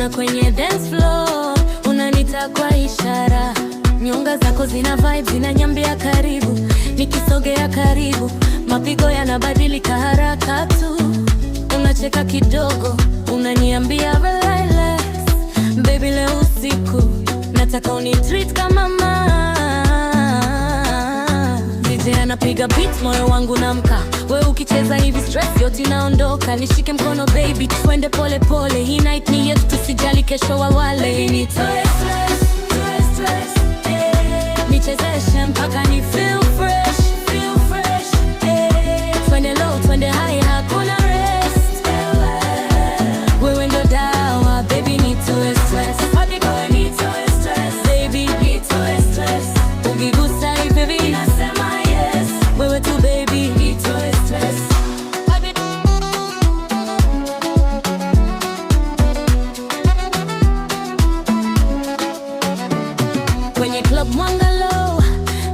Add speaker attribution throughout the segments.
Speaker 1: Nikikuona kwenye dance floor, unanita kwa ishara. Nyonga zako zina vibe, zinaniambia karibu. Nikisogea karibu, mapigo yanabadilika haraka tu. Unacheka kidogo, unaniambia relax. Baby, leo usiku nataka unitreat kama mama. DJ anapiga beat, moyo wangu namka. Wewe ukicheza hivi stress yote inaondoka. Nishike mkono baby, twende pole pole. Hii night ni yetu, tusijali kesho wawale. Nitoe stress, nichezeshe mpaka ni feel fresh, twende low, twende high, hakuna rest. Wewe ndo dawa baby, nitoe stress. Nitoe stress baby, nitoe stress. Ukigusa hivi nasema yes. Wewe tu baby, nitoe stress. Kwenye club mwanga low,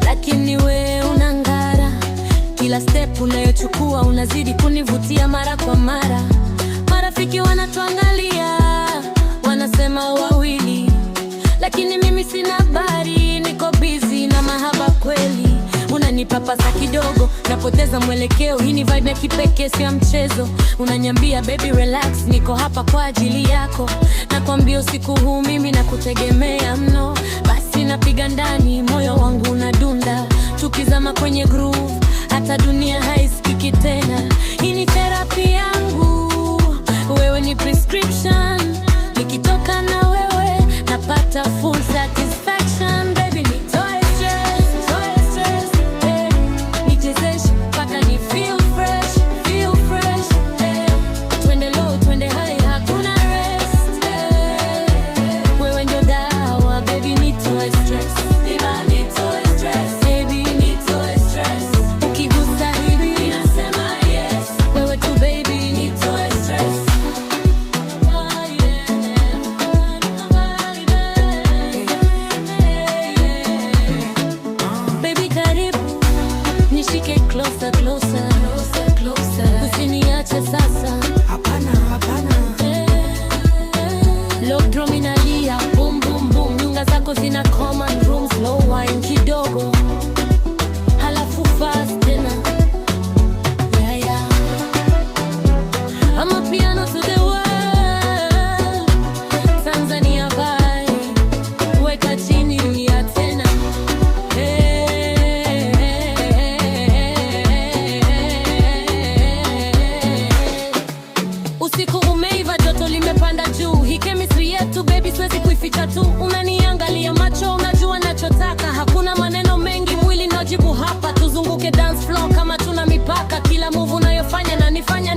Speaker 1: lakini we unang'ara. Kila step unayochukua unazidi kunivutia mara kwa mara. Marafiki wanatuangalia, wanasema wawili, lakini mimi sina habari. Niko busy na mahaba kweli. Unanipapasa kidogo, napoteza mwelekeo. Hii ni vibe ya kipekee, sio mchezo. Unaniambia baby relax, niko hapa kwa ajili yako. Nakwambia usiku huu mimi nakutegemea mno. Basi napiga ndani, moyo wangu unadunda. Tukizama kwenye groove, hata dunia haisikiki tena. Hii ni therapy yangu, wewe ni prescription. Nikitoka na wewe napata full satisfaction. Baby, nitoe stress, nichezeshe mpaka ni feel fresh, twende low, twende high, hakuna rest. Wewe ndio dawa baby, nitoe stress. Nitoe stress baby, nitoe stress. Ukigusa hivi nasema yes. Wewe tu baby, nitoe stress. Baby karibu, nishike closer. Usiniache sasa. Hapana. Lock drum inalia, boom boom boom. Nyunga zako zina command room, slow wine kidogo, halafu fast tena. Yeah. I'm a piano to the world. Tanzania vibe, weka chini ya tena. Usiku umeiva, joto limepanda juu. Hii chemistry yetu baby, siwezi kuificha tu. Unaniangalia macho, unajua nachotaka. Hakuna maneno mengi, mwili najibu hapa. Tuzunguke dance floor kama tuna mipaka. Kila move unayofanya na nifanya